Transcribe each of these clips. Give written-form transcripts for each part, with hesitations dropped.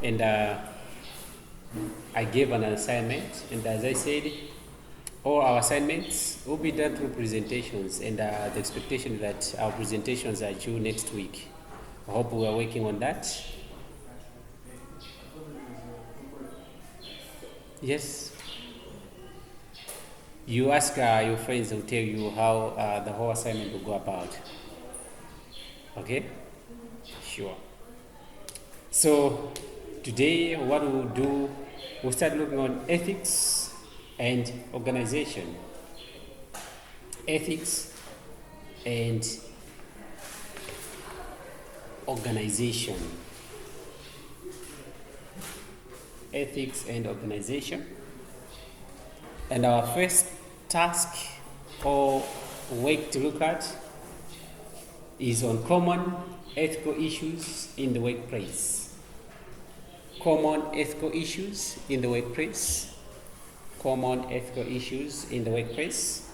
and I gave an assignment, and as I said, all our assignments will be done through presentations, and the expectation is that our presentations are due next week. I hope we are working on that. Yes. You ask your friends, who tell you how the whole assignment will go about. Okay? Sure. So today what we'll do, we'll start looking on ethics and organization. Ethics and organization. Ethics and organization. And our first task or work to look at is on common ethical issues in the workplace. Common ethical issues in the workplace. Common ethical issues in the workplace.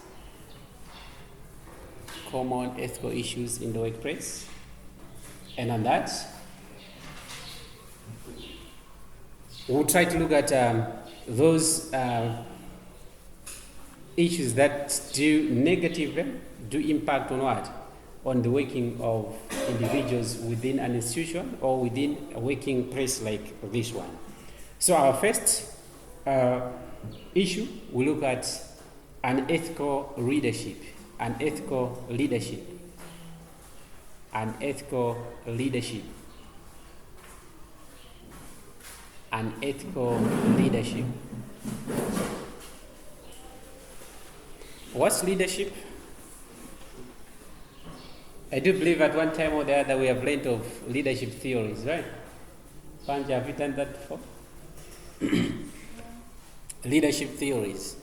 Common ethical issues in the workplace. And on that, we'll try to look at those issues that do negatively do impact on what? On the working of individuals within an institution or within a working place like this one. So our first issue, we look at unethical leadership. Unethical leadership. Unethical leadership. Unethical leadership. What's leadership? I do believe at one time or the other we have learned of leadership theories, right? Panja, have you done that before? Leadership theories.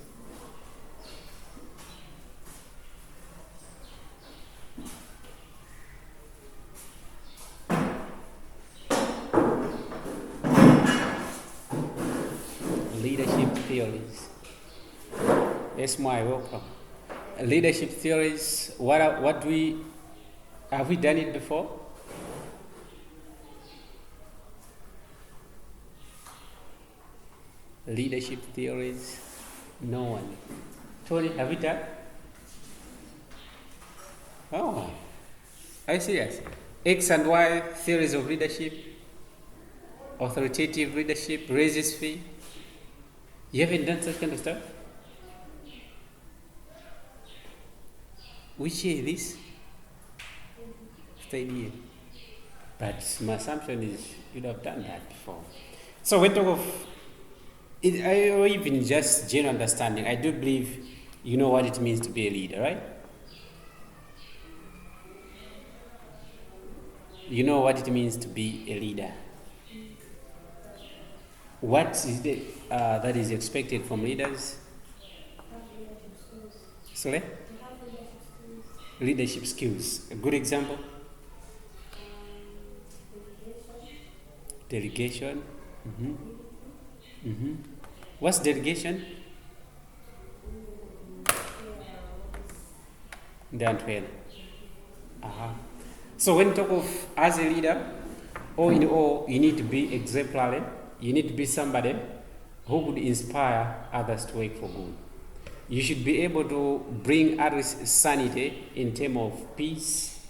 Leadership theories. Yes, my welcome. Leadership theories. What do we have we done it before? Leadership theories. No one. Tony, have you done? Oh, I see. Yes. X and Y theories of leadership. Authoritative leadership. Raises fee. You haven't done such kind of stuff? Which year this? Third year. But my assumption is you'd have done that before. So when talk of it, or even just general understanding, I do believe you know what it means to be a leader, right? You know what it means to be a leader. What is the that is expected from leaders? Sorry? Leadership skills. A good example? Delegation. Mm-hmm. Mm-hmm. What's delegation? Don't well. Uh-huh. So when you talk of as a leader, all in all, you need to be exemplary. You need to be somebody who could inspire others to work for good. You should be able to bring others sanity in terms of peace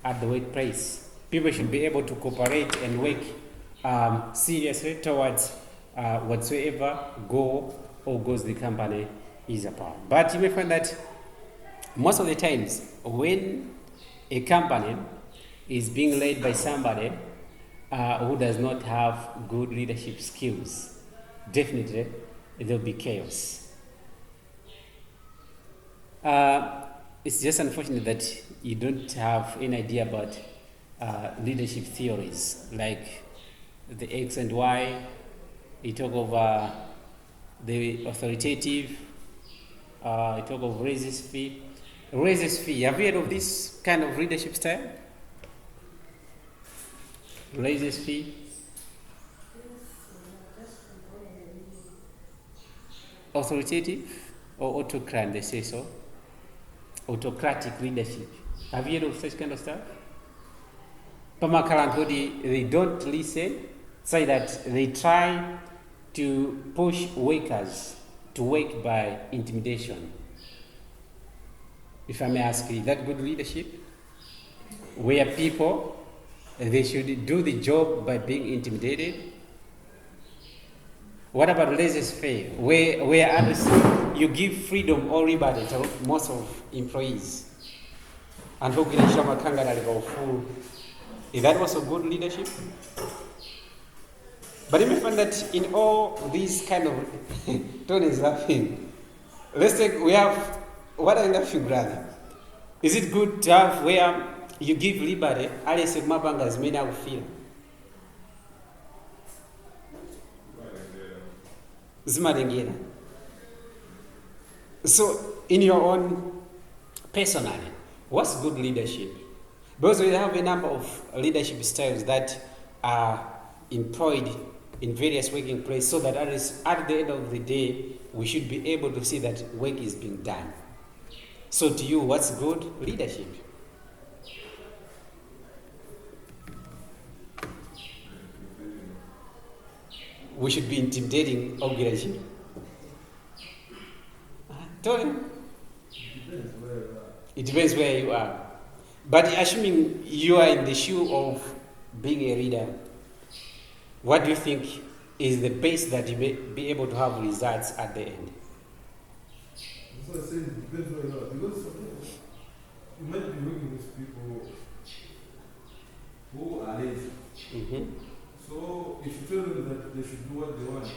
at the workplace. People should be able to cooperate and work seriously towards whatsoever goal or goals the company is about. But you may find that most of the times when a company is being led by somebody who does not have good leadership skills, definitely there will be chaos. It's just unfortunate that you don't have any idea about leadership theories like the X and Y. You talk of the authoritative, you talk of raises fee. Raises fee, have you heard of this kind of leadership style? Raises fee. Authoritative or autocrat, they say so. Autocratic leadership. Have you heard of such kind of stuff? Permaculture, they don't listen, say that they try to push workers to work by intimidation. If I may ask, is that good leadership? Where people, they should do the job by being intimidated? What about laissez-faire, where others, you give freedom or liberty to most of employees? And who can show full? Is that also good leadership? But you may find that in all these kind of Tony is laughing. Let's take, we have, what are you laughing, brother? Is it good to have where you give liberty, alias mabanga as many will feel? So, in your own personally, what's good leadership? Because we have a number of leadership styles that are employed in various working places, so that at the end of the day, we should be able to see that work is being done. So to you, what's good leadership? We should be intimidating organization. Tony? It depends where you are. But assuming you are in the shoe of being a leader, what do you think is the best that you may be able to have results at the end? So I say it depends where you are. Because you might be working with people who are lazy. Mm-hmm. So if you tell them that they should do what they want,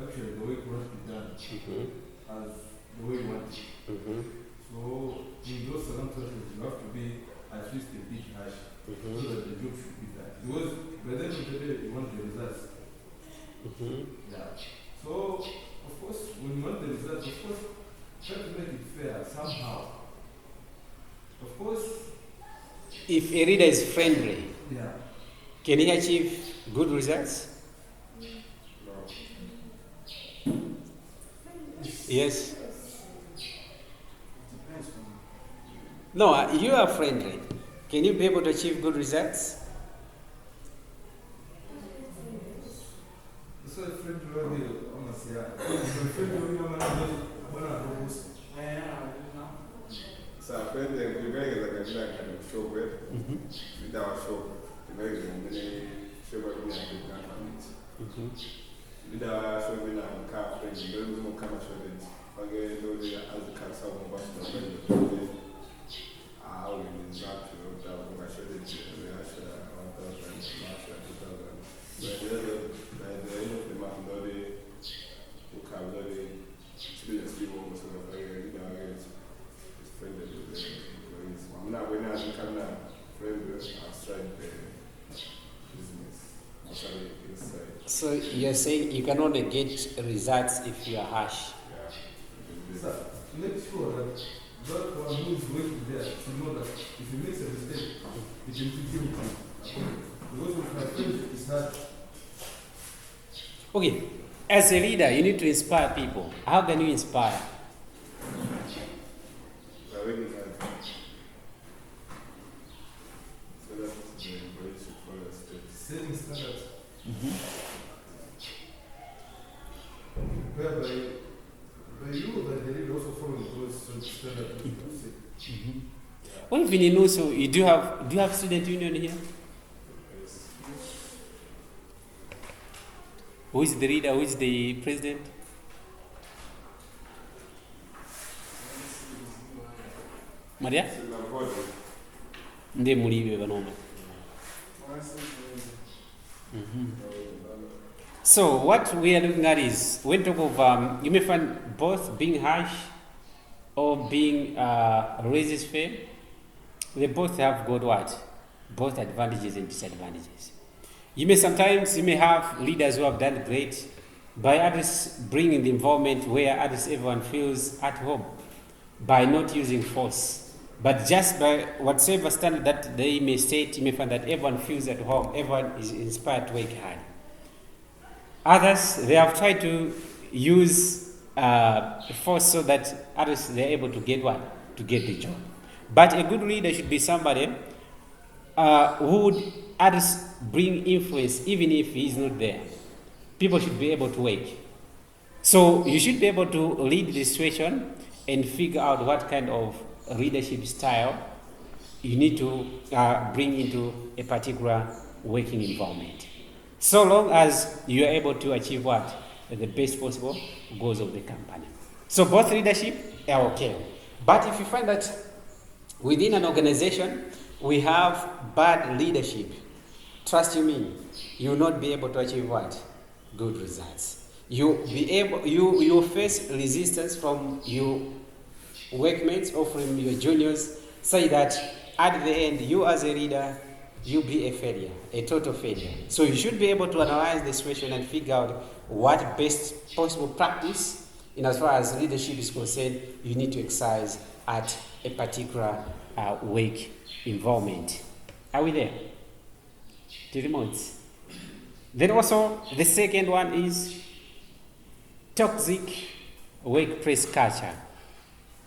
actually the work must be done as the way you want it. Mm-hmm. So in those circumstances, you have to be at least a bit harsh so that the job should be done. Because by the end of the day, you want the results. Yeah. So, of course, when you want the results, of course, try to make it fair somehow. Of course. If a leader is friendly, Yeah. can he achieve good results? No. Yes. No, you are friendly. Can you be able to achieve good results? So a friend will be almost, yeah. A friend will be almost. So I felt that we very like a kind of show with our show. The very many show with me and the families. With our show with our car friends, the very more kind of show that again, those as the cats have more bus I will not to that my show that we are 1,000, 2,000. But by the end of the month, who can very seriously almost like it's friendly with the employees. I'm not when I become a friend outside the business. Outside inside. So you're saying you can only get results if you are harsh. Yeah. So make sure that that one who is working there should know that if he makes a mistake, it will be guilty. Because with my friend, it's hard. Okay, as a leader, you need to inspire people. How can you inspire? Already had. So that's the employees should follow steps. Setting standards. Whereby you, the leader, also following those standards. Well, even in also, do you have student union here? Yes. Who is the leader? Who is the president? Maria? So now what? Ndiye mulibe banoma. So what we are looking at is when talk of you may find both being harsh or being laissez-faire. They both have got what? Both advantages and disadvantages. You may have leaders who have done great by others bringing the involvement where others everyone feels at home by not using force, but just by whatever standard that they may state. You may find that everyone feels at home, everyone is inspired to work hard. Others, they have tried to use force so that others they're able to get what? To get the job. But a good leader should be somebody who would others bring influence even if he is not there. People should be able to work. So you should be able to lead the situation and figure out what kind of leadership style you need to bring into a particular working environment. So long as you are able to achieve what? The best possible goals of the company. So both leadership are okay. But if you find that within an organization we have bad leadership, trust me, you will not be able to achieve what? Good results. You will face resistance from your workmates or from your juniors, say that at the end you as a leader, you'll be a failure, a total failure. So you should be able to analyze the situation and figure out what best possible practice, in as far as leadership is concerned, you need to exercise at a particular work environment. Are we there? To the remotes. Then also the second one is toxic workplace culture.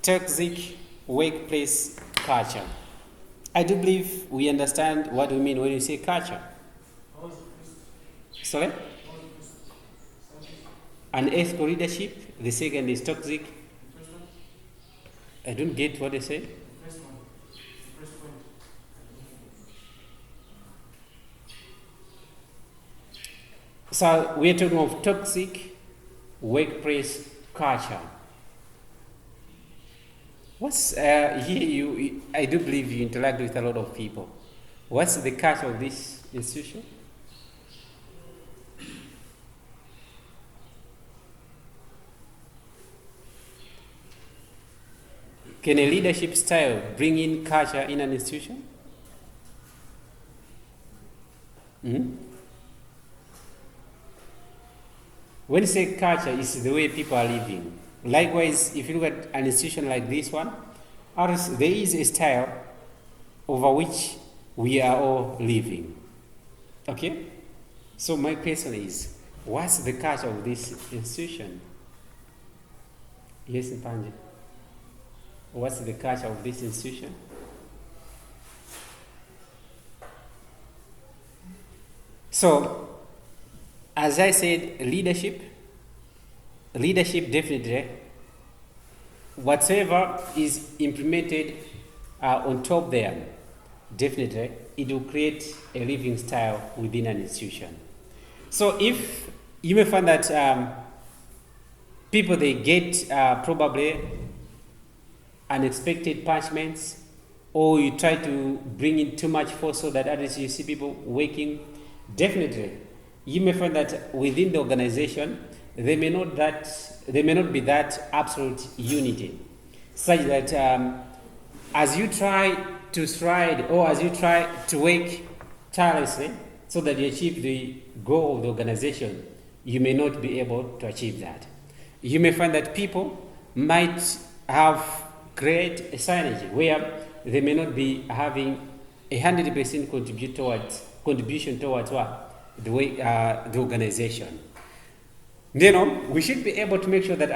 Toxic workplace culture. I do believe we understand what we mean when you say culture. Sorry? Unethical leadership. The second is toxic. I don't get what they say. So we are talking of toxic workplace culture. What's here? I do believe you interact with a lot of people. What's the culture of this institution? Can a leadership style bring in culture in an institution? When you say culture, it's the way people are living. Likewise, if you look at an institution like this one, there is a style over which we are all living. Okay? So my question is, what's the culture of this institution? Yes, Mpanji. What's the culture of this institution? So, as I said, leadership definitely, whatever is implemented on top there, definitely it will create a living style within an institution. So if you may find that people, they get probably unexpected punishments, or you try to bring in too much force so that others, you see people working, definitely you may find that within the organization there may not be that absolute unity, such that as you try to stride, or as you try to work tirelessly so that you achieve the goal of the organization, you may not be able to achieve that. You may find that people might have create a synergy where they may not be having 100% contribution towards what? The way the organization. We should be able to make sure that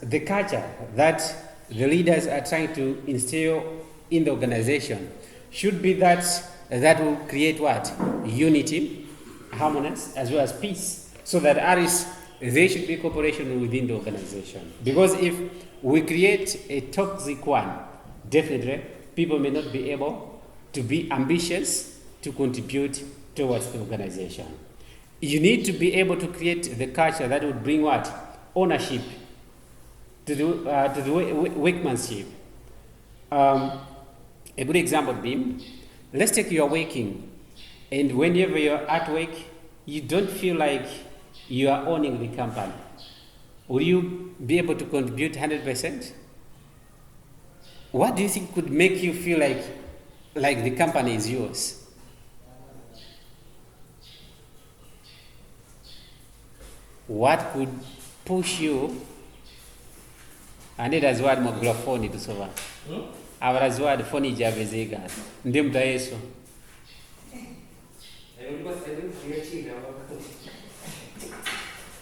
the culture that the leaders are trying to instill in the organization should be that will create what? Unity, harmonious, as well as peace, so that there should be cooperation within the organization. Because if we create a toxic one, definitely people may not be able to be ambitious to contribute towards the organization. You need to be able to create the culture that would bring what? Ownership to the workmanship. A good example being, let's take you are working, and whenever you're at work, you don't feel like you are owning the company. Will you be able to contribute 100%? What do you think could make you feel like the company is yours? What could push you? Andida zwadi microphone tusova. Abara zwadi phone ijabezega. Ndi mta Yesu.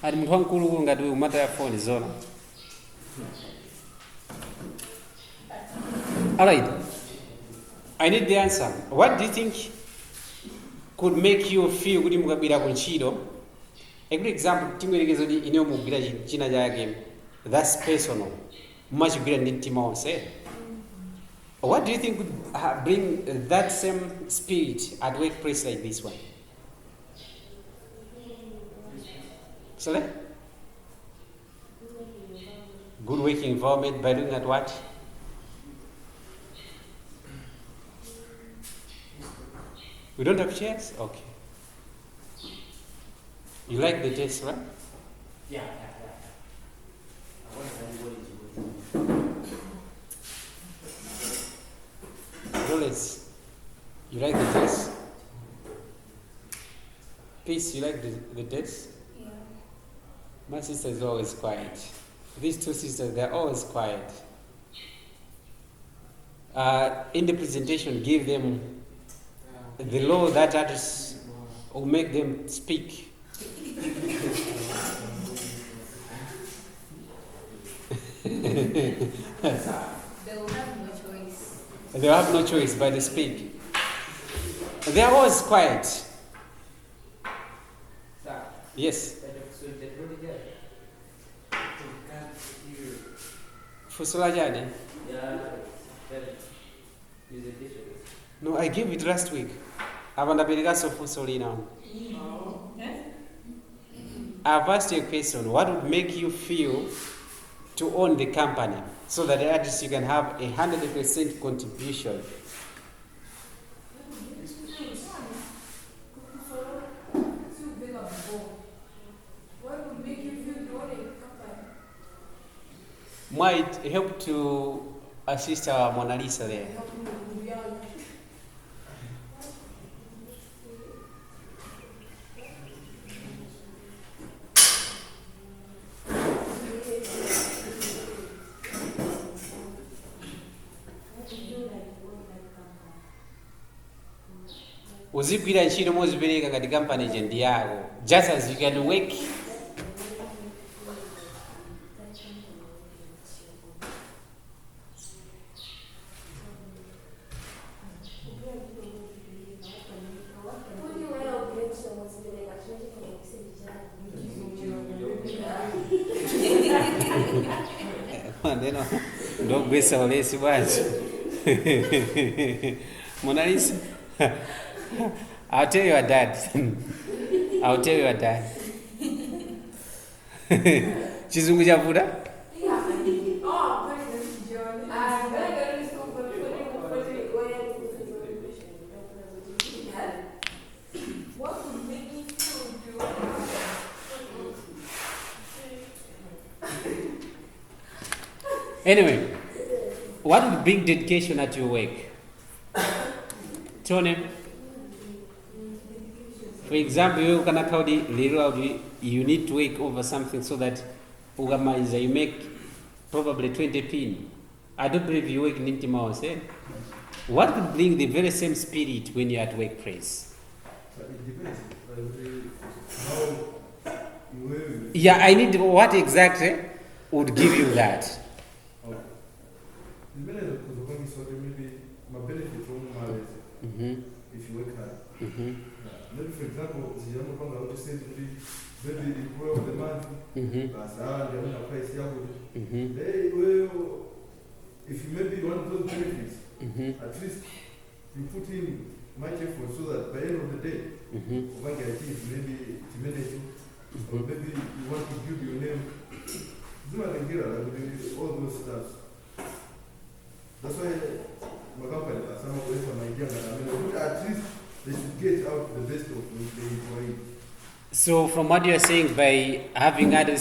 Adi mtu wankulu ngati umata ya phone zona. All right. I need the answer. What do you think could make you feel kuti mukabwera ku ntchito. A good example, timwerekezo di ine mugwira china chake, that's personal. Mumachigwira ndi mtima wonse. What do you think would bring that same spirit at workplace like this one? Sorry? Good working environment by doing at what? We don't have chairs? Okay. You like the taste, right? Yeah. I want everybody to go. Rollins, you like the taste? Peace, you like the taste? Yeah. My sister is always quiet. These two sisters, they're always quiet. In the presentation, give them the law that others will make them speak. They will have no choice. They have no choice but to speak. They are always quiet. Sir, Yes. so the really good. So we can't hear. Fusulajani? Yeah, that presentation. No, I gave it last week. Abandabirikaso fusoli now. I've asked you a question. What would make you feel to own the company so that at least you can have 100% contribution? What would make you feel to own a company? Might help to assist our Mona Lisa there. Uzigwira ntchito mozipereka ngati company je ndi yako, just as you can work. Neno ndogwesa olesi bwanji. Mona Lisa, I'll tell your dad. I'll tell your dad. Chizungu chavuta? What would make you feel to Anyway, what would bring dedication at your work? Tony, for example, you can account you need to work over something so that you make probably 20 pin. I don't believe you work in Intima or say. What would bring the very same spirit when you're at workplace? It depends. How you will. Yeah, I need what exactly would give you that. Depends because when you sort of maybe my benefit from marriage Mm-hmm. if you work hard. Mm-hmm. Maybe for example, the young people are just saying to be maybe the employer of the month, Mm-hmm. that's how they're going to price here. Mm-hmm. They will, if you maybe want those benefits, Mm-hmm. at least you put in much effort so that by the end of the day, Mm-hmm. you might get achieve maybe to manage you, or maybe you want to build your name. All those stuff. That's why my company, some of them my young, at least they should get out the best of the employee. So, from what you're saying, by having other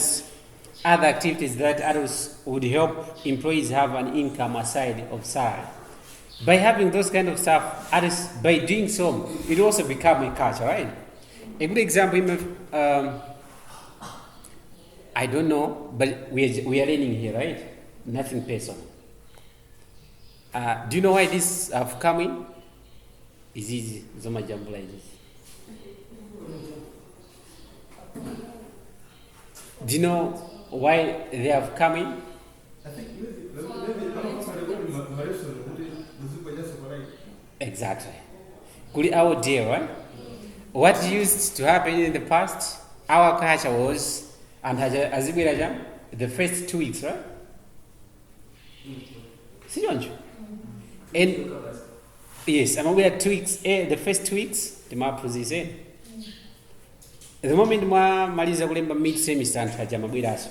activities that others would help employees have an income aside of salary. By having those kind of stuff, others, by doing so, it also become a culture, right? A good example, I don't know, but we are learning here, right? Nothing personal. Do you know why this have come in? It's easy. Zoma jambo like this. Do you know why they have come in? I think maybe I don't know my restaurant, the super just right. Exactly. Kuli our dear, right? what used to happen in the past, our culture was, and azibwiraja, the first 2 weeks, right? Sijonjo. And yes, we had 2 weeks, the first 2 weeks, timapuzise. The moment mwamaliza kulemba mid semester anthu aja mabweraso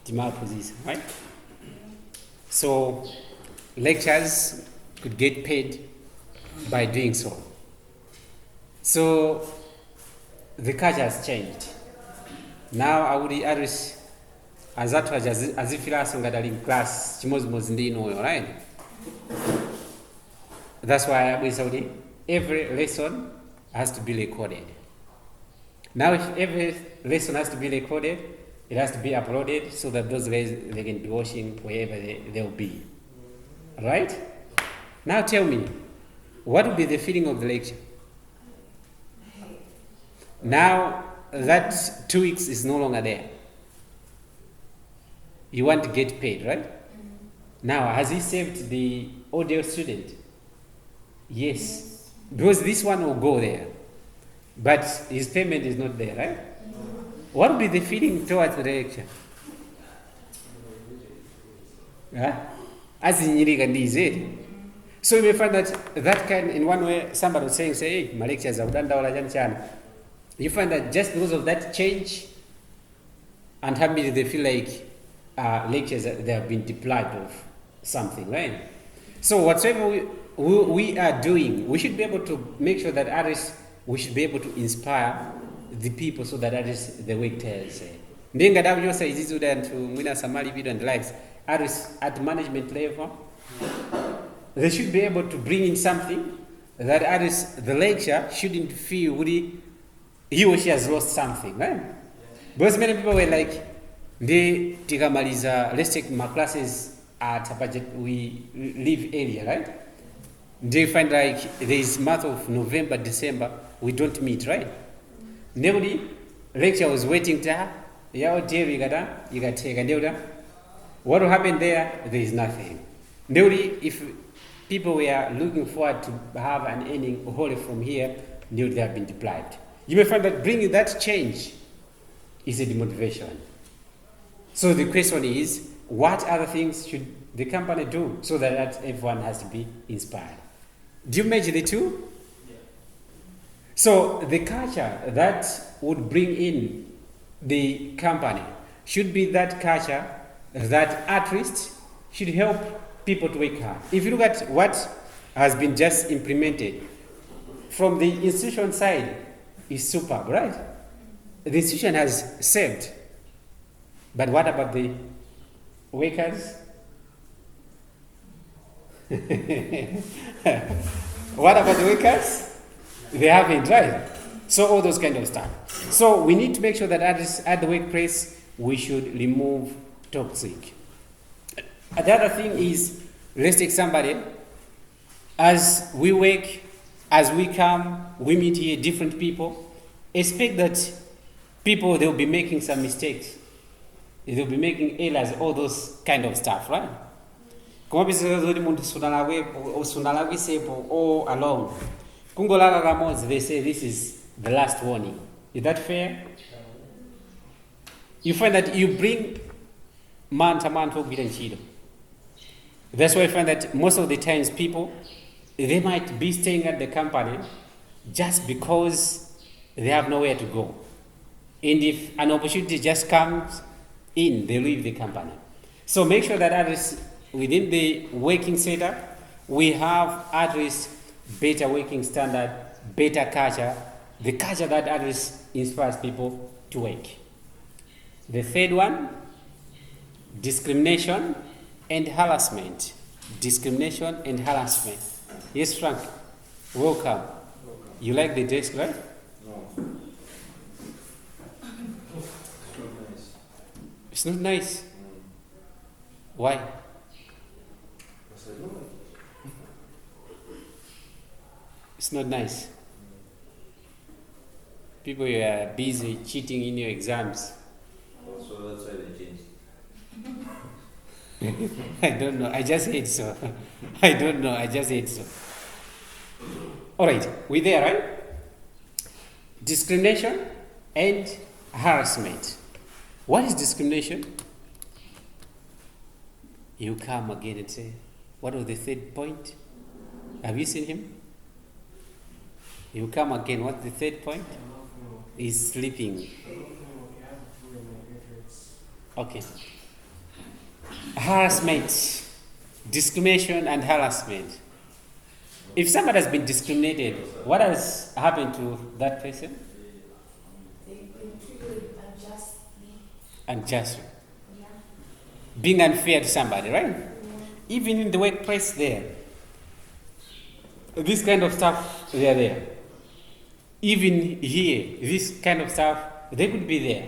timapuzisa, right? So lecturers could get paid by doing so. So the culture has changed. Now I would address as that was as if in class chimozimozi ndi inoyo, right? That's why we said every lesson has to be recorded. Now if every lesson has to be recorded, it has to be uploaded so that those guys, they can be watching wherever they'll be. Right? Now tell me, what will be the feeling of the lecture? Now that 2 weeks is no longer there. You want to get paid, right? Now, has he saved the audio student? Yes. Because this one will go there. But his payment is not there, right? What will be the feeling towards the lecture? As in Yirigandi, so you may find that kind, in one way, somebody was saying, hey, my lectures are done. You find that just because of that change, and happily they feel like lectures, they have been deprived of something, right? So whatever we are doing, we should be able to make sure that others, we should be able to inspire the people so that others, the work tells. Ndinga dawo say is to mwina samali video and likes, others at management level, they should be able to bring in something that others, the lecturer shouldn't feel really he or she has lost something, right? Because many people were like, let's take my classes at a budget, we leave earlier, right? They find like there is month of November, December, we don't meet, right? Nobody, lecture was waiting to her, you got take a what will happen there? There is nothing. Nobody, if people were looking forward to have an earning wholly from here, they have been deprived. You may find that bringing that change is a demotivation. So the question is, what other things should the company do so that everyone has to be inspired? Do you measure the two? Yeah. So the culture that would bring in the company should be that culture that at least should help people to work hard. If you look at what has been just implemented from the institution side, is superb, right? The institution has saved. But what about the workers? What about the workers? They haven't, right? So all those kind of stuff. So we need to make sure that at the workplace, we should remove toxic. The other thing is, let's take somebody, as we work, as we come, we meet here different people, expect that people, they'll be making some mistakes. They'll be making errors, all those kind of stuff, right? All along. They say this is the last warning. Is that fair? You find that you bring man to man to. That's why I find that most of the times people, they might be staying at the company just because they have nowhere to go. And if an opportunity just comes in, they leave the company. So make sure that at least within the working setup, we have at least better working standard, better culture, the culture that at least inspires people to work. The third one, discrimination and harassment. Discrimination and harassment. Yes, Frank, welcome. You like the desk, right? No. It's not nice. Why? I said no. It's not nice. People are busy cheating in your exams. So that's why they changed. I don't know. I just hate so. I don't know. I just hate so. All right, we there, right? discrimination and harassment. What is discrimination? You come again and say, what was the third point? Have you seen him? You come again, what's the third point? He's sleeping. Okay. Harassment, discrimination and harassment. If somebody has been discriminated, what has happened to that person? They've been treated unjustly. Unjustly. Yeah. Being unfair to somebody, right? Even in the workplace there. This kind of stuff, they are there. Even here, this kind of stuff, they could be there.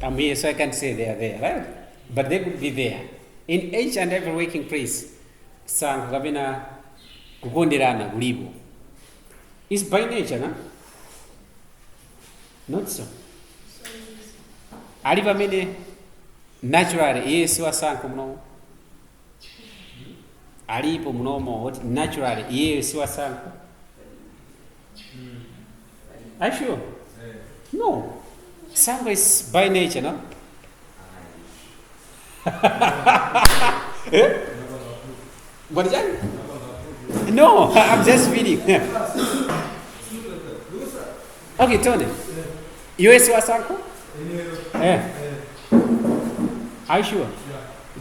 I'm here, so I can say they are there, right? But they could be there. In each and every working place, Sankabina kukonderana kulipo. It's by nature, no? Not so. Ali pamene naturally yesu asankho muno. Alipo munomo what naturally yesu asankho. Are you sure? No. Sango is by nature, no? Eh? What is that? No, I'm just feeding. Okay, Tony. US was uncle? Yeah. Are you sure?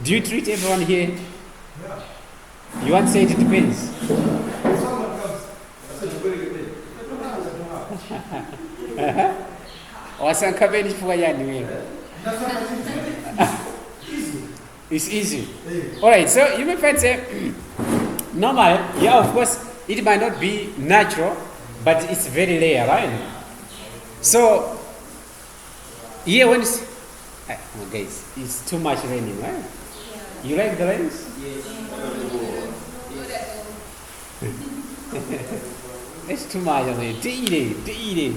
Do you treat everyone here? You want to say it depends? Wasankabeni for yani. It's easy. Alright, so you may find say normal, yeah, of course, it might not be natural, but it's very rare, right? So here when it's oh guys, it's too much raining, right? You like the rains? It's too much of it. Eat.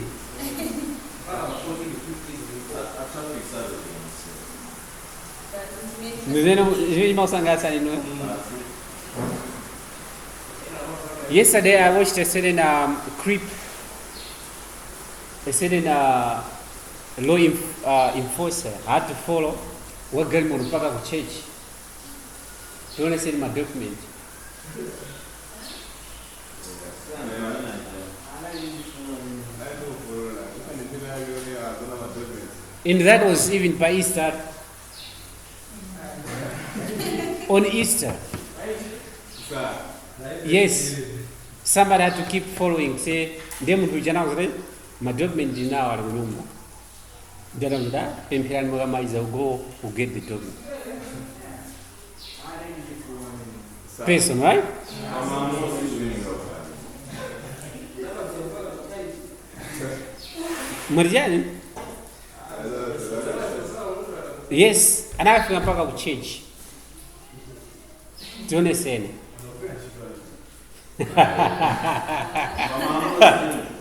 Yesterday I watched a certain clip, a certain law enforcer. I had to follow what girl mpaka ku church. Don't I send my document? And that was even by Easter. On Easter. Yes. Somebody had to keep following. Say, them to Janaway, my document is now at Rumba. Deranda, Empiran Mugamaiza go who get the document. Person, right? Marjani? Yes, and I feel about to change. Do you understand?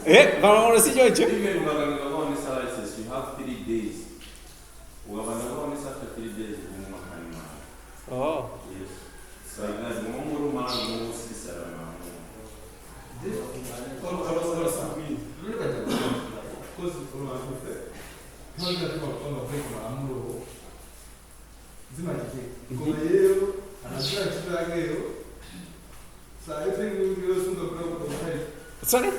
Eh? Vamos a ver si yo. Even when you on this license, you have 3 days. We have on this after 3 days. Oh. Yes. So that's one more man who sees it. Look at it. Because Sorry?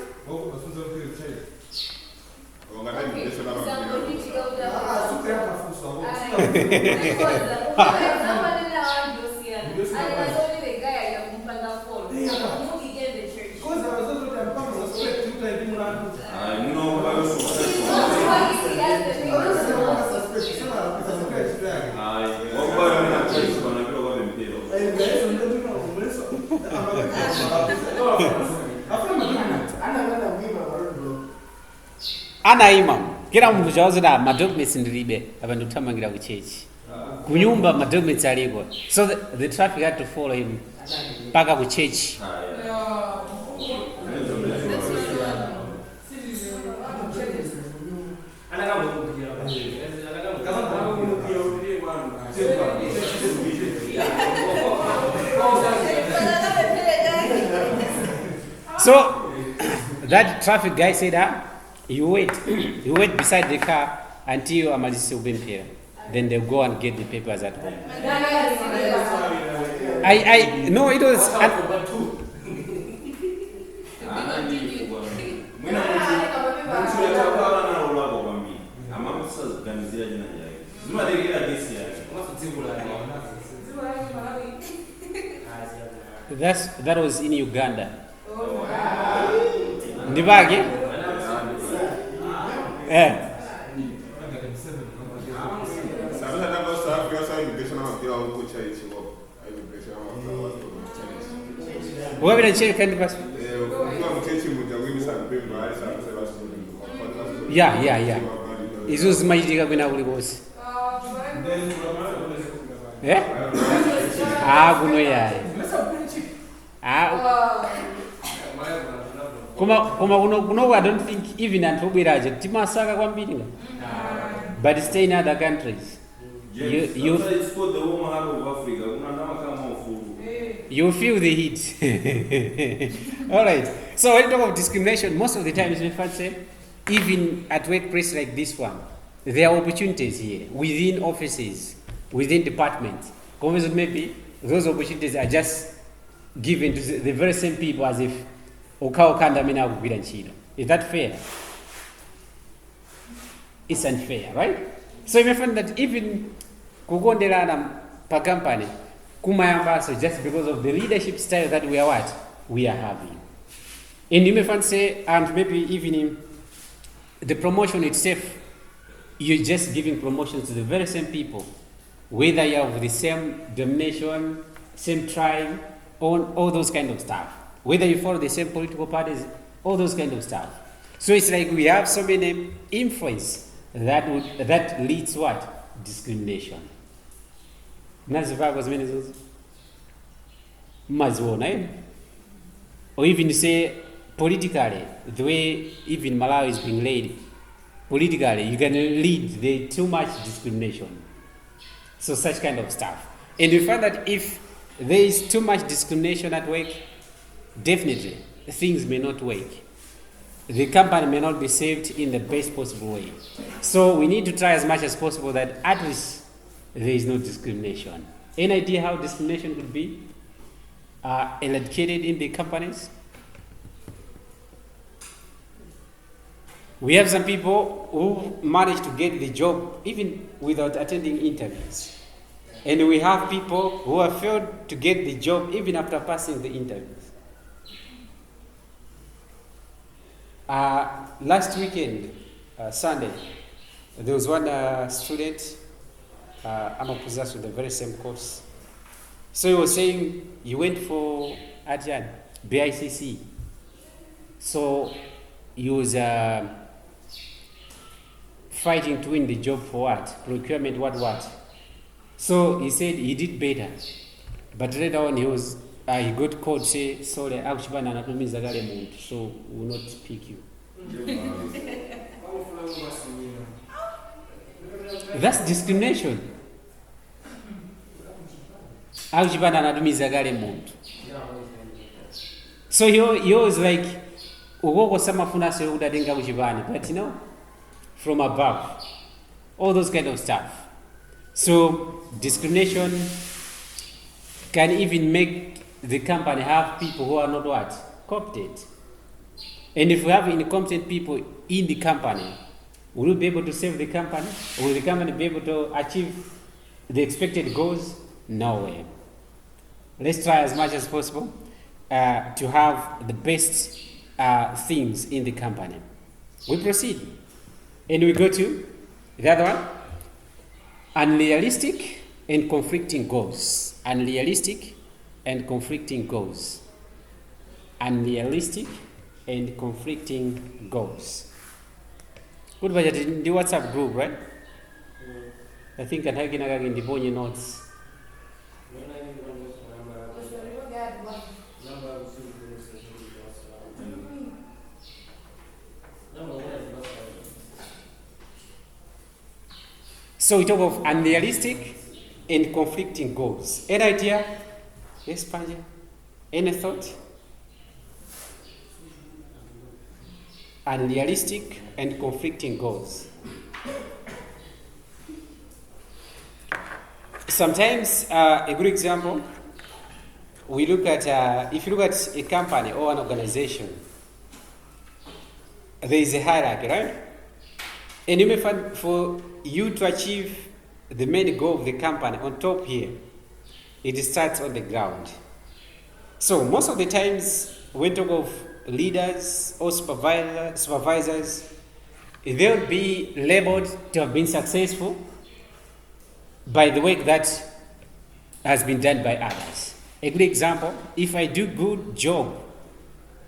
Ana imam kila muntu chawazira madocuments ndilibe abantu thamangira ku church kunyumba madocuments aliko, so the traffic had to follow him mpaka ku church. So that traffic guy said, You wait. You wait beside the car until amalizise ubempera. Then they'll go and get the papers at home. No, it was. That was in Uganda. Ndibage? Yeah. What will I check? Yeah. Izo zimayitika kwina kuli konse. Kuno yayi. Kuma kuno I don't think even anthu obweraje timasaka kwambiri nga. But stay in other countries. You feel the heat. All right. So when you talk of discrimination, most of the time, in fact, even at workplace like this one, there are opportunities here within offices, within departments. Maybe those opportunities are just given to the very same people as if is that fair? It's unfair, right? So you may find that even kugondelana per company kumayambaso just because of the leadership style that we are having. And you may find and maybe even in the promotion itself, you're just giving promotions to the very same people, whether you have the same denomination, same tribe, all those kind of stuff, whether you follow the same political parties, all those kind of stuff. So it's like we have so many influence that leads what? Discrimination. Or even say politically, the way even Malawi is being led, politically, you can lead the too much discrimination. So such kind of stuff. And you find that if there is too much discrimination at work, definitely things may not work. The company may not be saved in the best possible way. So we need to try as much as possible that at least there is no discrimination. Any idea how discrimination could be eradicated in the companies? We have some people who manage to get the job even without attending interviews. And we have people who have failed to get the job even after passing the interviews. Last weekend, Sunday, there was one student, I'm a professor with the very same course. So he was saying he went for Adjan, BICC. So he was fighting to win the job for what? Procurement, what? So he said he did better. But later on he got called, say, sorry, Auchibana anatomy Zagale moved, so we will not pick you. That's discrimination. Auchibana anatomy Zagale moved. So he was like, but from above. All those kind of stuff. So discrimination can even make the company have people who are not what? Competent. And if we have incompetent people in the company, will we be able to save the company? Will the company be able to achieve the expected goals? No way. Let's try as much as possible to have the best things in the company. We proceed. And we go to the other one. Unrealistic and conflicting goals. Unrealistic and conflicting goals. Unrealistic and conflicting goals. Good budget in the WhatsApp group, right? I think I'm taking in the Bonnie notes. So we talk of unrealistic and conflicting goals. Any idea? Yes, Panja? Any thought? unrealistic and conflicting goals. Sometimes, a good example, we look at, if you look at a company or an organization, there is a hierarchy, right? And you may find for you to achieve the main goal of the company on top here, it starts on the ground. So most of the times when talk of leaders or supervisors, they'll be labeled to have been successful by the work that has been done by others. A good example, if I do good job,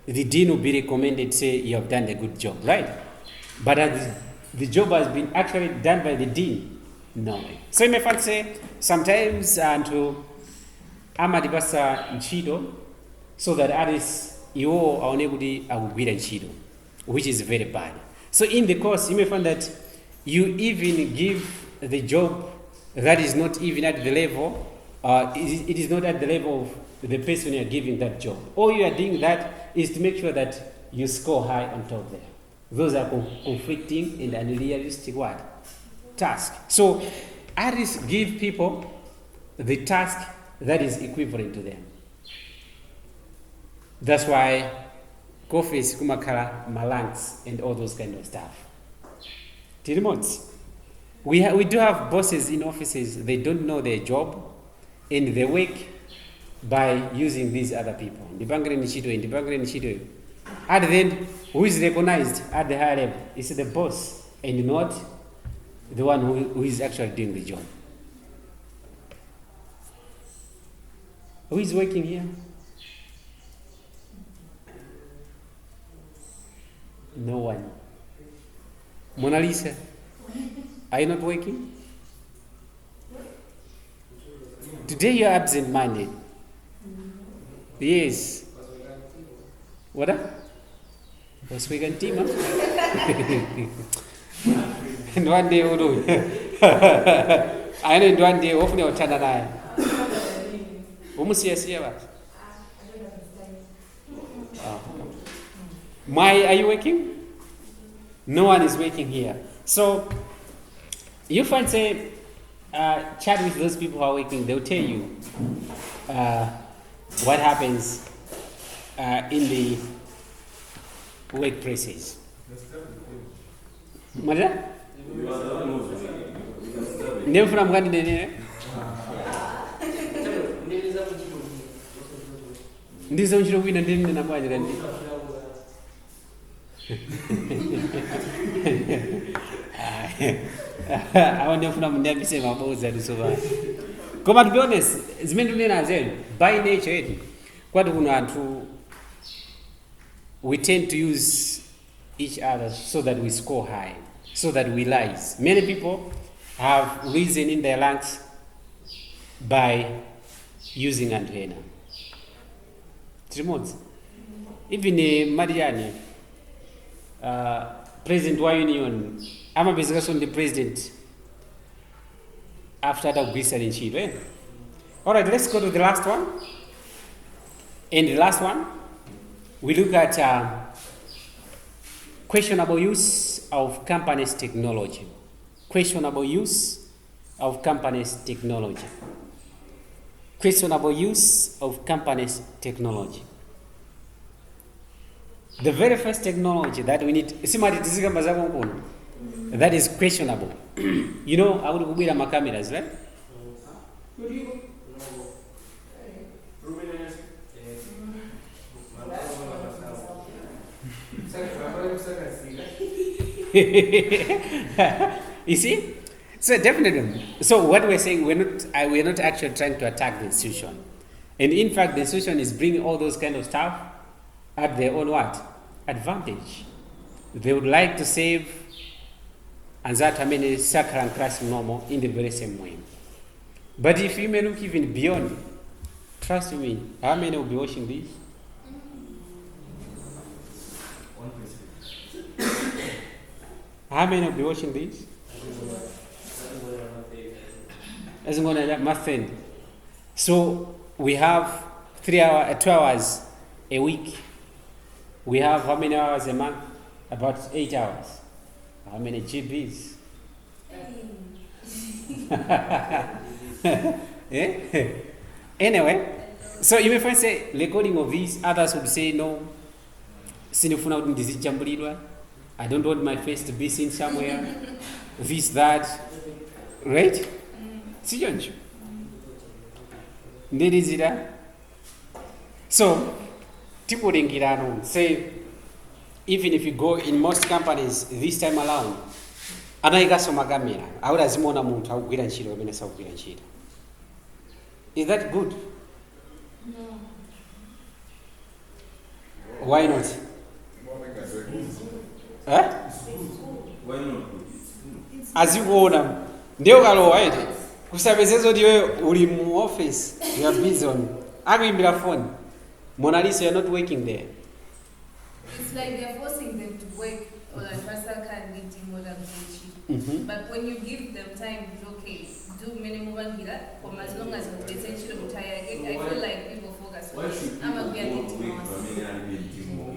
the dean will be recommended, say you have done a good job, right? But as the job has been actually done by the dean, no way. So you may find say sometimes to amadibasa nchido so that others you are unable to agwira nchido, which is very bad. So in the course you may find that you even give the job that is not even at the level, it is not at the level of the person you are giving that job. All you are doing that is to make sure that you score high on top there. Those are conflicting and unrealistic what? Task. So artists give people the task that is equivalent to them. That's why coffees, kumakara, malangs, and all those kind of stuff. Tilimots. We do have bosses in offices, they don't know their job, and they work by using these other people. At the end, who is recognized at the higher level is the boss and not the one who is actually doing the job. Who is working here? No one. Mona Lisa, are you not working? Today you are absent-minded. Yes. What? Was we can team up? And one day we'll do it. I know one day hopefully I'll turn around. Why are you working? No one is working here. So you find say chat with those people who are working, they'll tell you what happens in the workplaces. Mother? Never from Gandhi. This is the winner didn't know. I want to from never say my boss that is over. Come on, to be honest, it's meant to be as well. By nature, what we want to, we tend to use each other so that we score high, so that we rise. Many people have risen in their ranks by using antenna. Even Mariani, President wa Union, I'm a business on the president after the Greece and Chile. All right, let's go to the last one. In the last one, we look at questionable use of companies' technology. Questionable use of companies' technology. Questionable use of companies' technology. The very first technology that we need, that is questionable. You know, I would be my cameras, right? You see? So definitely. So what we're saying, we're not actually trying to attack the institution. And in fact, the institution is bringing all those kind of stuff at their own what? Advantage. They would like to save and that many sacred and class normal in the very same way. But if you may look even beyond, trust me, how many will be watching this? 1%. How many will be watching this? So we have 2 hours a week. We have how many hours a month? About 8 hours. How many GBs? Eh? Anyway, so you may find say recording of this, others would say no. Sinifuna kuti ndizijambulidwa. I don't want my face to be seen somewhere. This, that. Right? Sijonjo. Ndidizira. So, tikulingirano say, even if you go in most companies this time around, anayikaso makamera awuti azimuona munthu akugwira ntchito pamene sakugwira ntchito. Is that good? No. Why not? Huh? Why not? Azikuona ndiyo kalowa eti kusapezeza kuti iwe uli mu office you are busy on akuimbira phone Mona Lisa, you're not working there. It's like they're forcing them to work or a person can meeting more than Mhm. But when you give them time, it's okay. Do minimum one here, for as long as it's essential to tire. I feel like people focus Why on should I'm a people getting work to with once. family and be team work?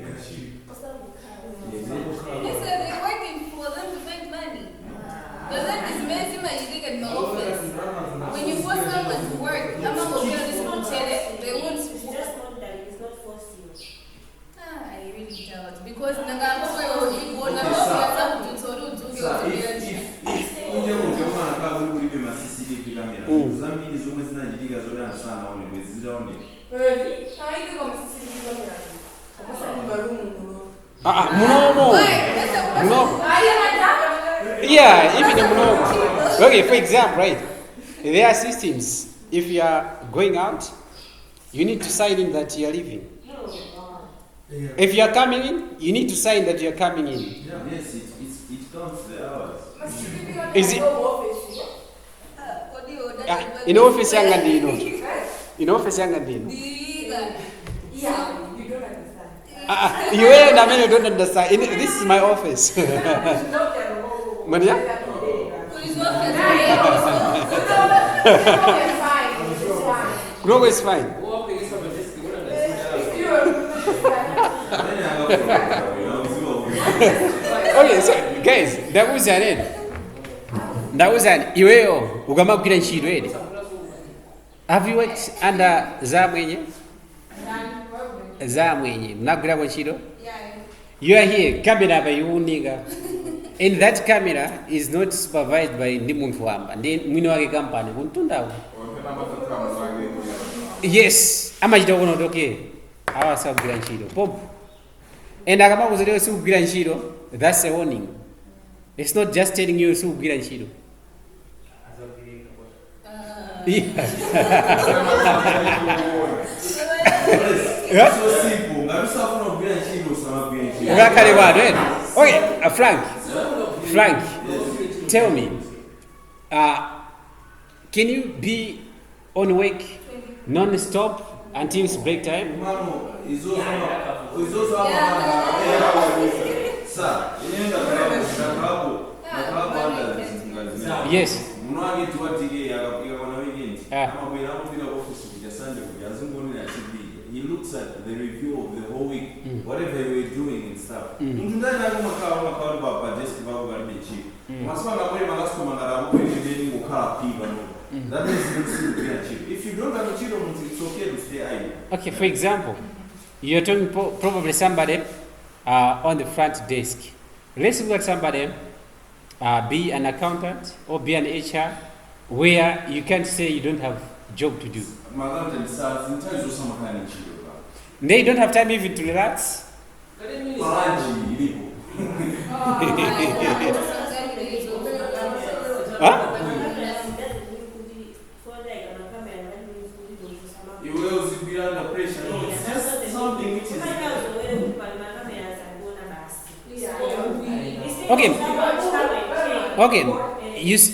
Listen, they're working for them to make money. But that is amazing that you think in my office. When you force someone to work, I'm not going to this hotel, they won't. I really doubt. Because Sir, unje ungeona kama uli ma CCTV camera. Zamini zomwe zinachitika zodana sana one mwezi zitaonde. Munomo. Yeah, even the munomo. Okay, for example, right? There are systems. If you are going out, you need to sign in that you are leaving. If you are coming in, you need to sign that you are coming in. Yes, it counts the hours. Is it? In office yanga ndino. In office yanga ndino. You and I mean you don't understand. This is my office. Mania? Grow is fine. Okay, so guys, ndakuzani iweyo ukamagwira ntchito edi. Have you worked under zamwenye? Zamwenye, mnagwira kwa ntchito? You are here, camera apa iunika. And that camera is not supervised by ndi munthu wamba, ndi mwini wake company kuntundawo. Yes, amachita kuona kuti okay, awa sakugwira ntchito. Pop. And akamakuza leo sikugwira ntchito, that's a warning. It's not just telling you sikugwira ntchito. Yeah. So simple. Ngabisafuna ukubira ntchito samagwira ntchito. Ukakale bado eh? Okay, Frank, tell me, can you be on work non-stop until it's break time? Mano, izozo Sir, inaenda Yes. Munwagi tuwatike yakapiga wana weekend. Kama bwera mupira office kuja Sunday kuja azungoni na TV. He looks at the review of the whole week, whatever we were doing and stuff. Mtu ndani ako makao baba desk baba bali cheap. Maswala mwe customer ngara mupira ndeni ukala piga no. That means it's very cheap. If you don't have a cheap, it's okay to stay idle. Okay, for example, you're talking probably somebody on the front desk. Let's look at somebody be an accountant or be an HR where you can't say you don't have job to do. They don't have time even to relax. Huh? You will be under pressure. No, it's just something which is. Okay.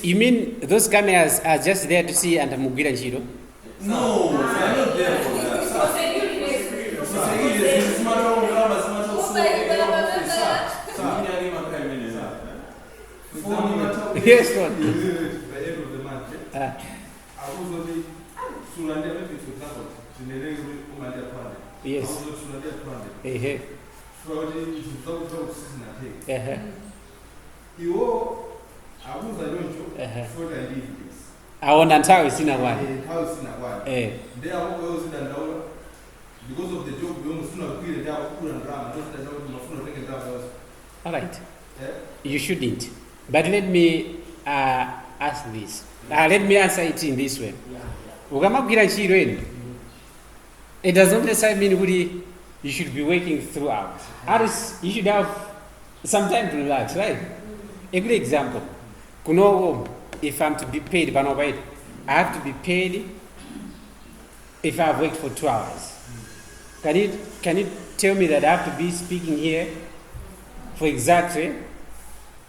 You mean those cameras are just there to see and Mugira Jiro? No, they're not there for that. Yes, Lord. By the end of the month, I was only Yes. Iwo abuza loncho for the leaves. Aona nthawi sinakwana. House in a while. They are always in the dollar because of the job. We almost not clear. They are put and ram. Just the job. No phone. Take it down. All right. You shouldn't. But let me ask this. Let me answer it in this way. Ukamagwira ntchito eni. It does not necessarily mean kuti you should be working throughout. Others, you should have some time to relax, right? A good example. Kuno, if I'm to be paid, I have to be paid if I've worked for 2 hours. Can you tell me that I have to be speaking here for exactly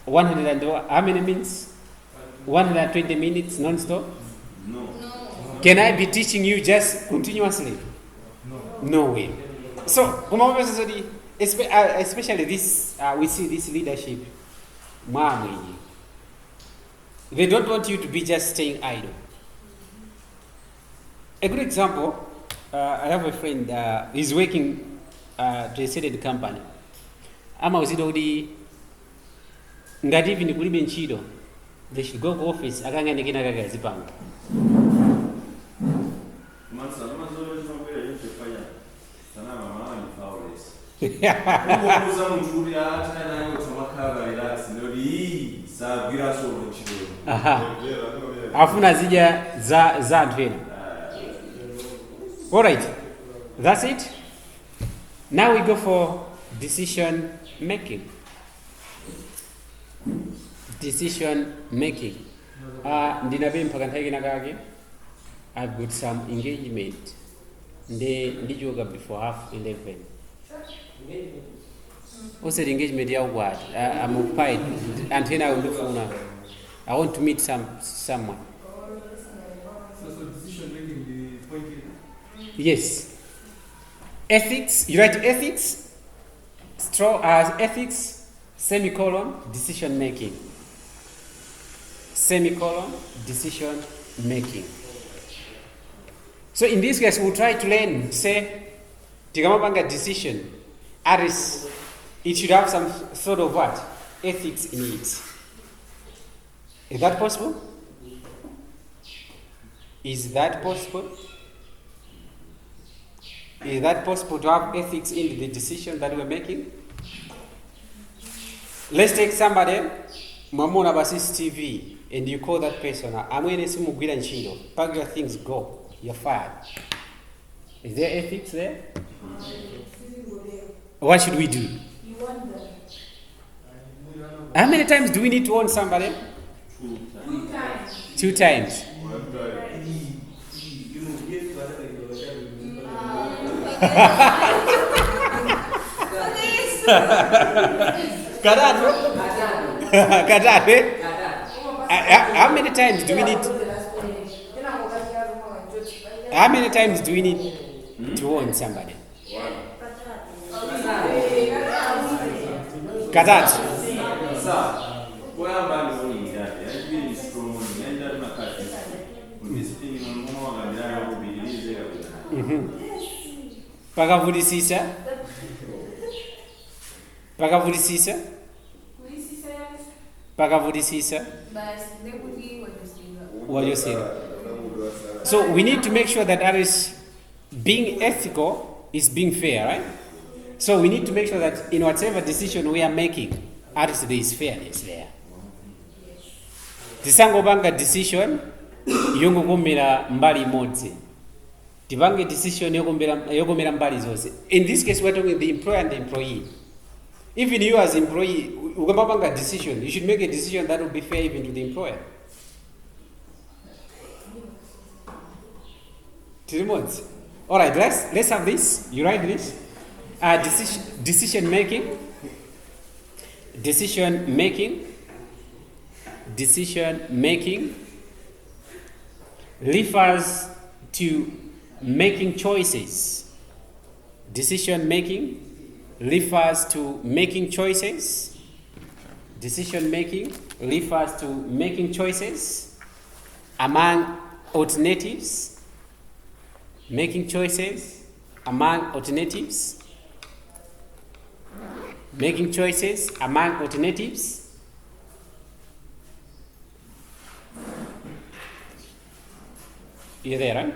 100 and how many minutes? 120 minutes non-stop? No. Can I be teaching you just continuously? No way. So, especially this, we see this leadership. They don't want you to be just staying idle. A good example, I have a friend, he's working to a certain company. Ama uzidodi ngati hivi nikulibe ntchito, they should go to office akangane kina kaka zipanga. Afuna zija za anthu ena. All right, that's it. Now we go for decision making. Decision making. Ndinabe mpaka nthawi kake. I've got some engagement. Ndijoga before 11:30. What's the engagement ya what? I'm occupied. And then I will look for now. I want to meet someone. So decision making the point here. Yes. Ethics. You write ethics. Ethics. Semicolon. Decision making. Semicolon. Decision making. So in this case, we'll try to learn. Say, tikamapanga decision. It should have some sort of what? Ethics in it. Is that possible? Is that possible? Is that possible to have ethics in the decision that we're making? Let's take somebody, Mamona Basis TV, and you call that person, Amwene Sumugwira Nchindo, pack your things, go, you're fired. Is there ethics there? What should we do? How many times do we need to warn somebody? 2 times. 2 times. How many times do we need? How many times do we need to warn somebody? Katatu. Pakavulisisa. So we need to make sure that being ethical is being fair, right? So we need to make sure that in whatever decision we are making, there is fairness there. Tisangopanga decision yongogomera mbali imodzi. Tipange decision yogomera mbali zonse. In this case, we're talking the employer and the employee. Even you as employee, ukamapanga decision, you should make a decision that will be fair even to the employer. All right, let's have this. You write this. Decision making refers to making choices. Decision making refers to making choices. Decision making refers to making choices among alternatives. Making choices among alternatives. making choices among alternatives, you're there, right?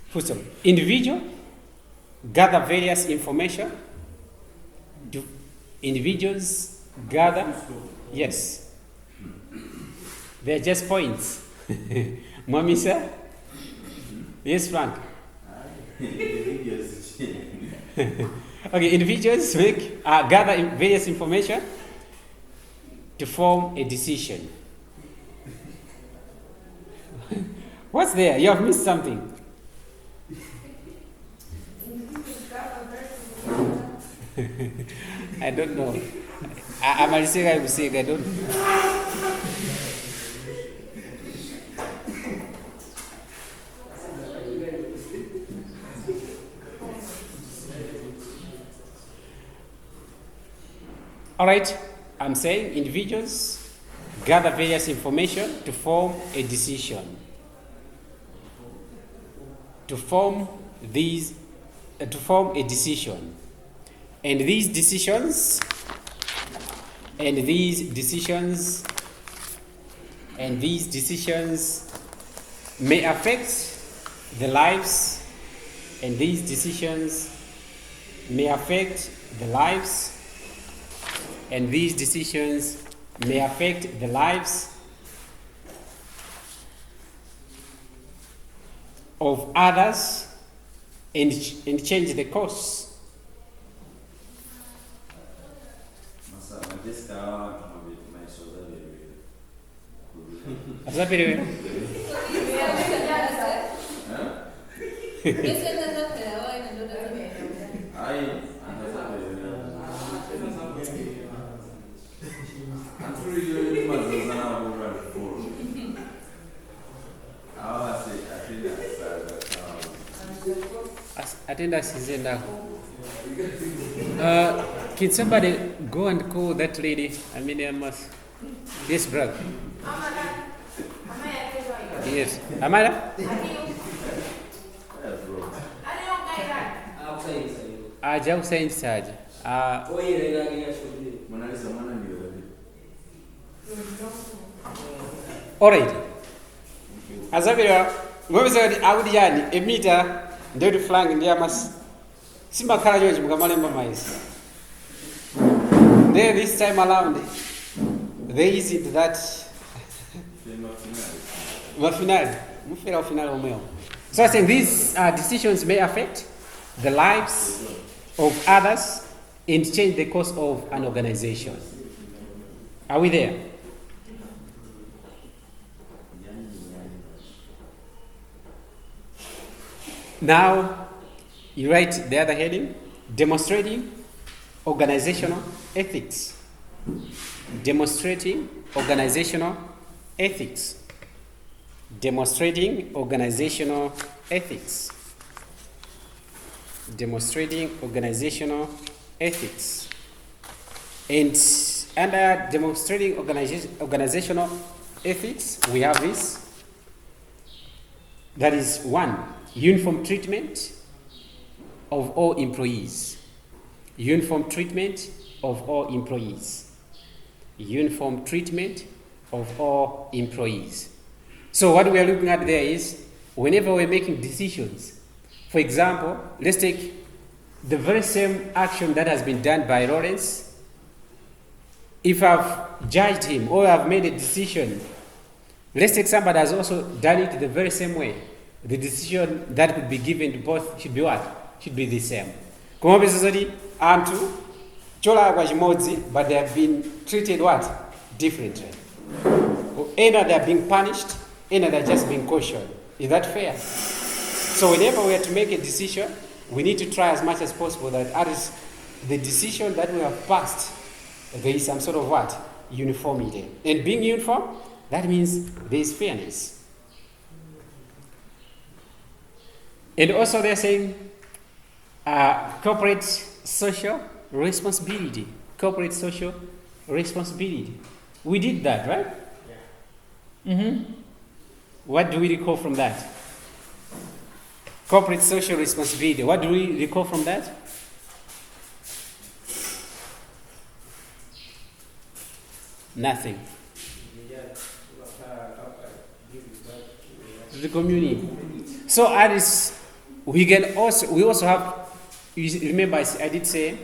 First of all, individual gather various information. Do individuals gather? Yes. They're just points. Mommy, sir? Yes, Frank. Okay, individuals gather various information to form a decision. What's there? You have missed something. I don't know. I'm a singer, I will say I don't. All right, I'm saying individuals gather various information to form a decision. To form a decision. And these decisions may affect the lives, and these decisions may affect the lives, and these decisions may affect the lives of others and change the course. Azaperewe. Attendance is in now. Can somebody go and call that lady? I mean, I must. Yes, brother. Yes. Amara? Aja Hussein Saja. Alright. Azabira, website Audiani, a meter, dirty flank in the Amas. Simba Karajo, Mugamalema Mais. There, this time around, there isn't that. So I think these decisions may affect the lives of others and change the course of an organization. Are we there? Now, you write the other heading, demonstrating organizational ethics. Demonstrating organizational ethics. Demonstrating organizational ethics. Demonstrating organizational ethics. And under demonstrating organizational ethics, we have this. That is 1, uniform treatment of all employees. Uniform treatment of all employees. Uniform treatment of all employees. So what we are looking at there is, whenever we're making decisions, for example, let's take the very same action that has been done by Lawrence. If I've judged him or I've made a decision, let's take somebody has also done it the very same way. The decision that could be given to both should be what? Should be the same. But they have been treated what? Differently. Either they are being punished, either they are just being cautioned. Is that fair? So whenever we have to make a decision, we need to try as much as possible that at least the decision that we have passed, there is some sort of what? Uniformity. And being uniform, that means there is fairness. And also they're saying corporate social responsibility. Corporate social responsibility. We did that, right? Yeah. Mm-hmm. What do we recall from that? Corporate social responsibility. What do we recall from that? Nothing. To the community. So as we also have, you remember I did say,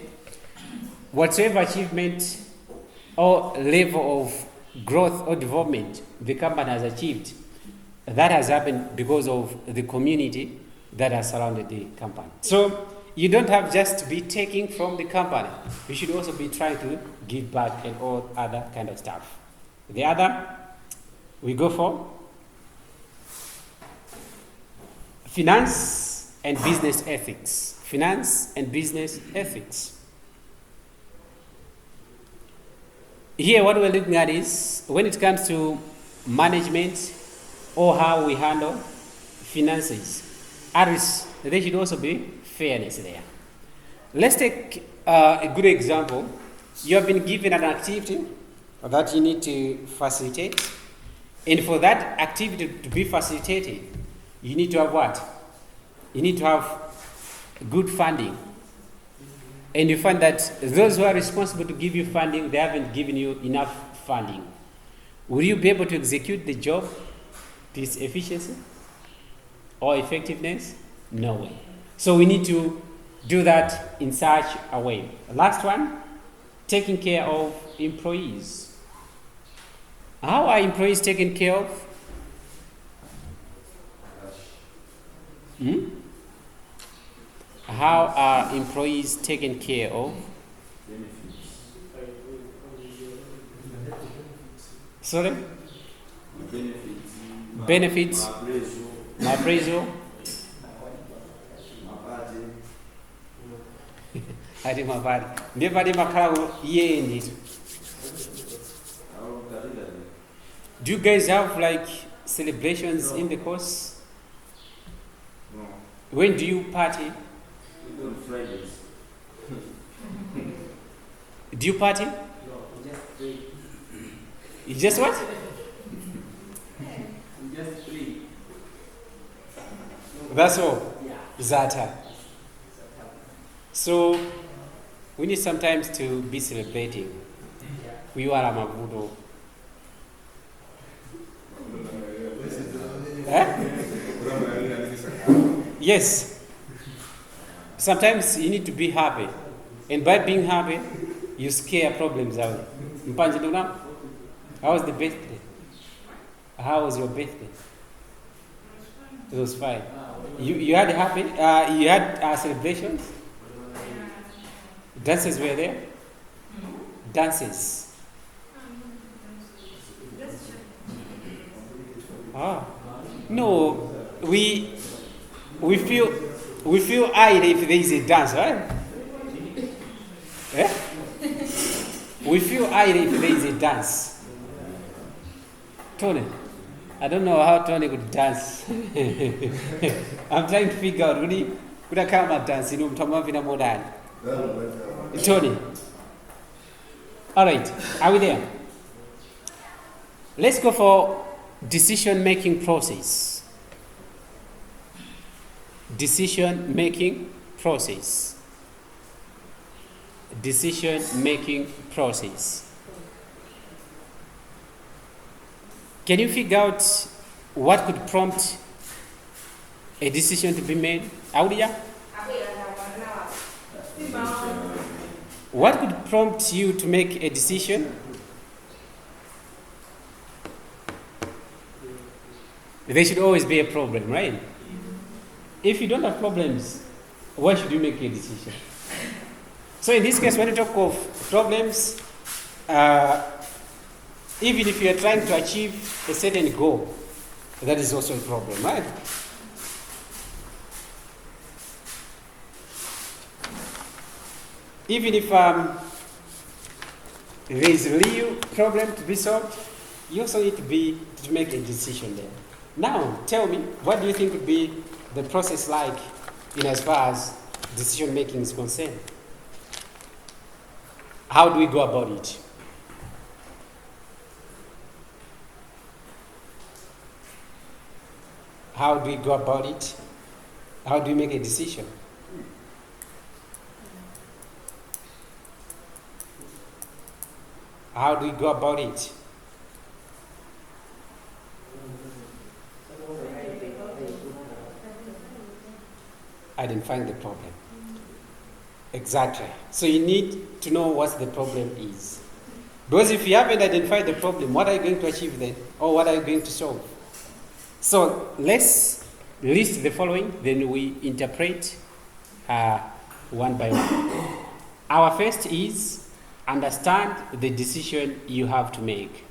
whatsoever achievement or level of growth or development the company has achieved, that has happened because of the community that has surrounded the company. So you don't have just to be taking from the company. You should also be trying to give back and all other kind of stuff. The other, we go for finance and business ethics. Finance and business ethics. Here what we're looking at is when it comes to management or how we handle finances, there should also be fairness there. Let's take a good example. You have been given an activity that you need to facilitate, and for that activity to be facilitated, you need to have what? You need to have good funding. And you find that those who are responsible to give you funding, they haven't given you enough funding. Will you be able to execute the job to its efficiency or effectiveness? No way. So we need to do that in such a way. Last one, taking care of employees. How are employees taken care of? How are employees taken care of? Sorry? Benefits. Appraisal. Ati mabadi. Ndivadi makao yendi. Do you guys have like celebrations in the course? No. When do you party? On Fridays. Do you party? No, we just pray. You just what? We just pray. That's all. Yeah. Zata. So we need sometimes to be celebrating. We are Amavudo. Yes. Sometimes you need to be happy. And by being happy, you scare problems away. Mpanjiduna, how was the birthday? How was your birthday? It was fine. You had happy, you had celebrations? Dances were there? Dances. No, we feel eyed if there is a dance, right? Eh? We feel eyed if there is a dance. Tony, I don't know how Tony could dance. I'm trying to figure out really could I come and dance in modern. Tony. Alright, are we there? Let's go for decision-making process. Decision-making process. Decision-making process. Can you figure out what could prompt a decision to be made? Audia? What could prompt you to make a decision? There should always be a problem, right? If you don't have problems, why should you make a decision? So in this case, when you talk of problems, even if you are trying to achieve a certain goal, that is also a problem, right? Even if there is a real problem to be solved, you also need to make a decision there. Now, tell me, what do you think would be the process like in as far as decision making is concerned? How do we go about it? How do we go about it? How do we make a decision? How do we go about it? Identifying the problem. Exactly. So you need to know what the problem is. Because if you haven't identified the problem, what are you going to achieve then? Or what are you going to solve? So let's list the following, then we interpret one by one. Our first is understand the decision you have to make.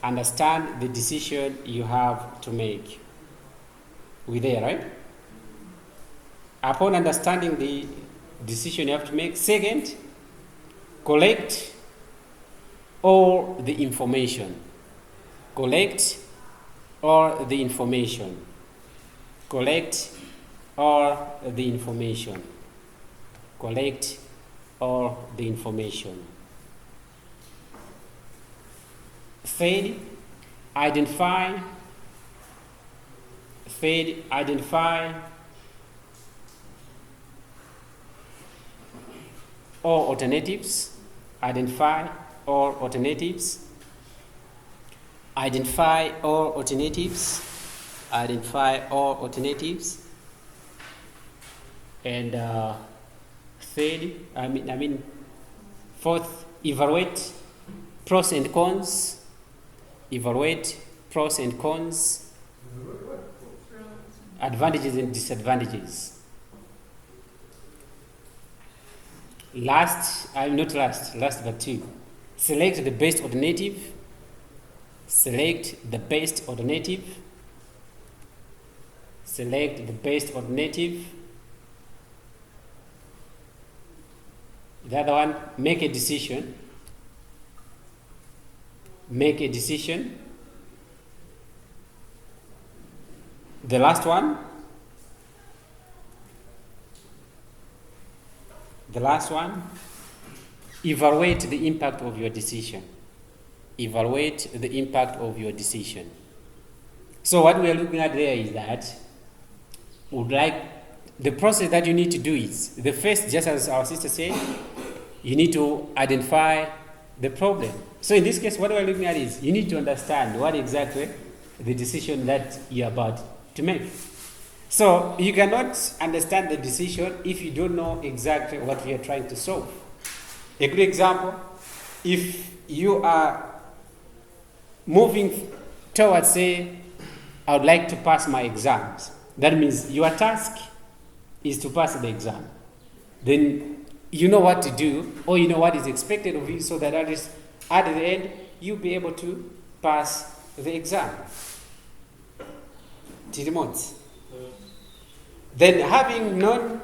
Understand the decision you have to make. We there, right? Upon understanding the decision you have to make, second, collect all the information. Collect all the information. Collect all the information. Collect all the information. Third, identify. Third, identify all alternatives. Identify all alternatives. Identify all alternatives. Identify all alternatives. And fourth, evaluate pros and cons. Evaluate pros and cons. Advantages and disadvantages. Last but two. Select the best alternative. Select the best alternative. Select the best alternative. The other one, make a decision. Make a decision. The last one, evaluate the impact of your decision. Evaluate the impact of your decision. So what we are looking at there is that the process that you need to do is, the first, just as our sister said, you need to identify the problem. So in this case, what we're looking at is, you need to understand what exactly the decision that you're about to make. So you cannot understand the decision if you don't know exactly what you're trying to solve. A good example, if you are moving towards, say, I would like to pass my exams. That means your task is to pass the exam. Then you know what to do, or you know what is expected of you, so that at the end, you'll be able to pass the exam. Tirimons. Then, having known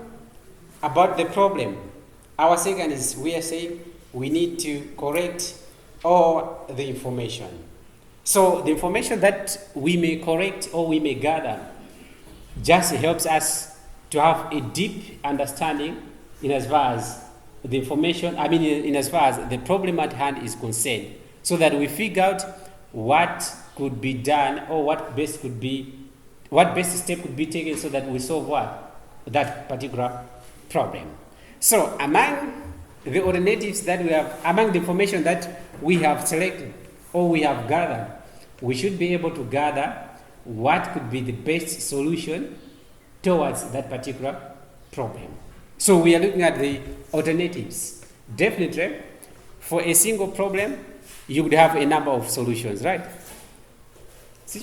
about the problem, our second is, we are saying we need to correct all the information. So the information that we may correct or we may gather just helps us to have a deep understanding in as far as the information, in as far as the problem at hand is concerned, so that we figure out what could be done, or what best step could be taken so that we solve that particular problem. So among the alternatives that we have, among the information that we have selected or we have gathered, we should be able to gather what could be the best solution towards that particular problem. So we are looking at the alternatives. Definitely, for a single problem, you would have a number of solutions, right? So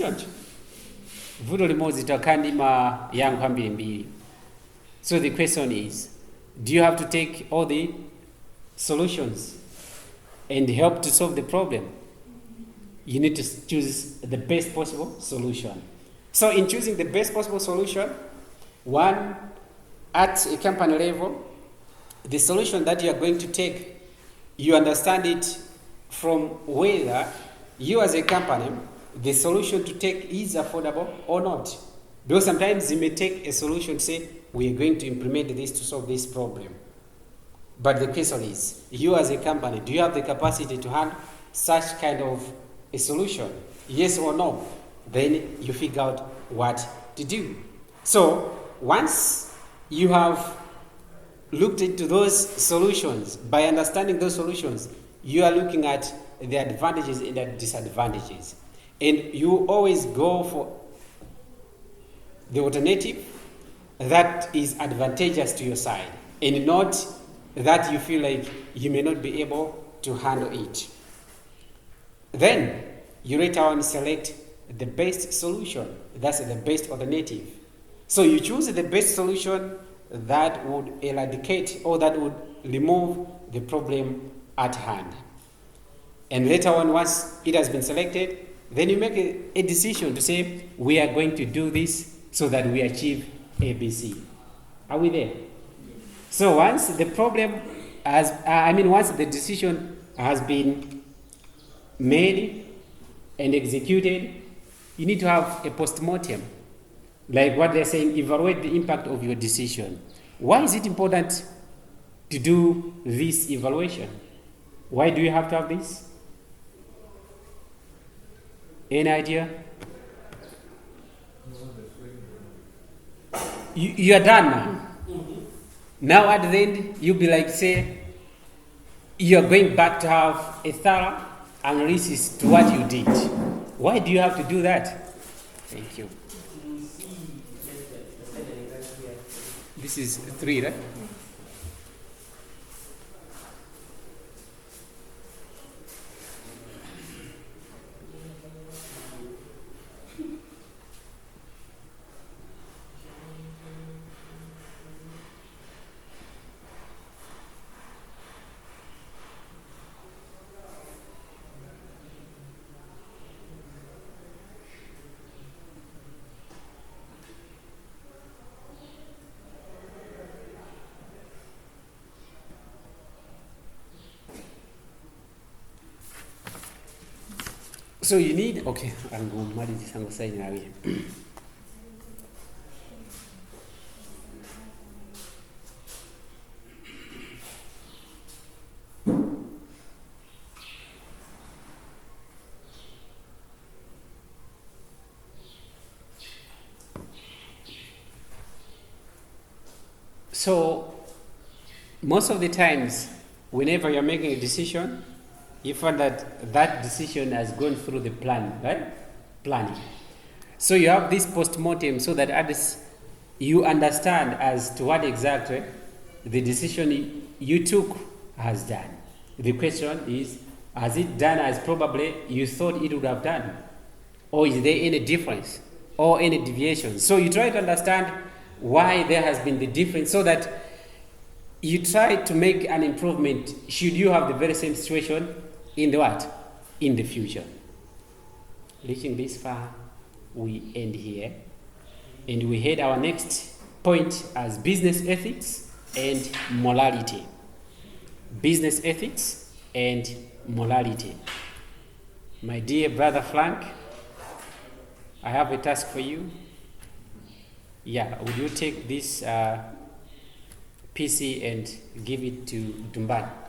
the question is, do you have to take all the solutions and help to solve the problem? You need to choose the best possible solution. So in choosing the best possible solution, one, at a company level, the solution that you are going to take, you understand it from whether you as a company, the solution to take is affordable or not. Because sometimes you may take a solution, say, we are going to implement this to solve this problem. But the question is, you as a company, do you have the capacity to handle such kind of a solution? Yes or no? Then you figure out what to do. So once you have looked into those solutions, by understanding those solutions, you are looking at the advantages and the disadvantages. And you always go for the alternative that is advantageous to your side, and not that you feel like you may not be able to handle it. Then you later on select the best solution. That's the best alternative. So you choose the best solution that would eradicate or that would remove the problem at hand. And later on, once it has been selected, then you make a decision to say, we are going to do this so that we achieve ABC. Are we there? So once the problem has, once the decision has been made and executed, you need to have a post-mortem. Like what they're saying, evaluate the impact of your decision. Why is it important to do this evaluation? Why do you have to have this? Any idea? You are done now. Now at the end, you'll be like, say, you're going back to have a thorough analysis to what you did. Why do you have to do that? Thank you. This is 3, right? So you need, okay, I'm going to say now. So most of the times, whenever you're making a decision, you find that that decision has gone through the plan, right? Planning. So you have this post-mortem so that others, you understand as to what exactly the decision you took has done. The question is, has it done as probably you thought it would have done? Or is there any difference or any deviation? So you try to understand why there has been the difference so that you try to make an improvement should you have the very same situation in the what? In the future. Reaching this far, we end here. And we head our next point as business ethics and morality. Business ethics and morality. My dear brother Frank, I have a task for you. Yeah, would you take this PC and give it to Dumban?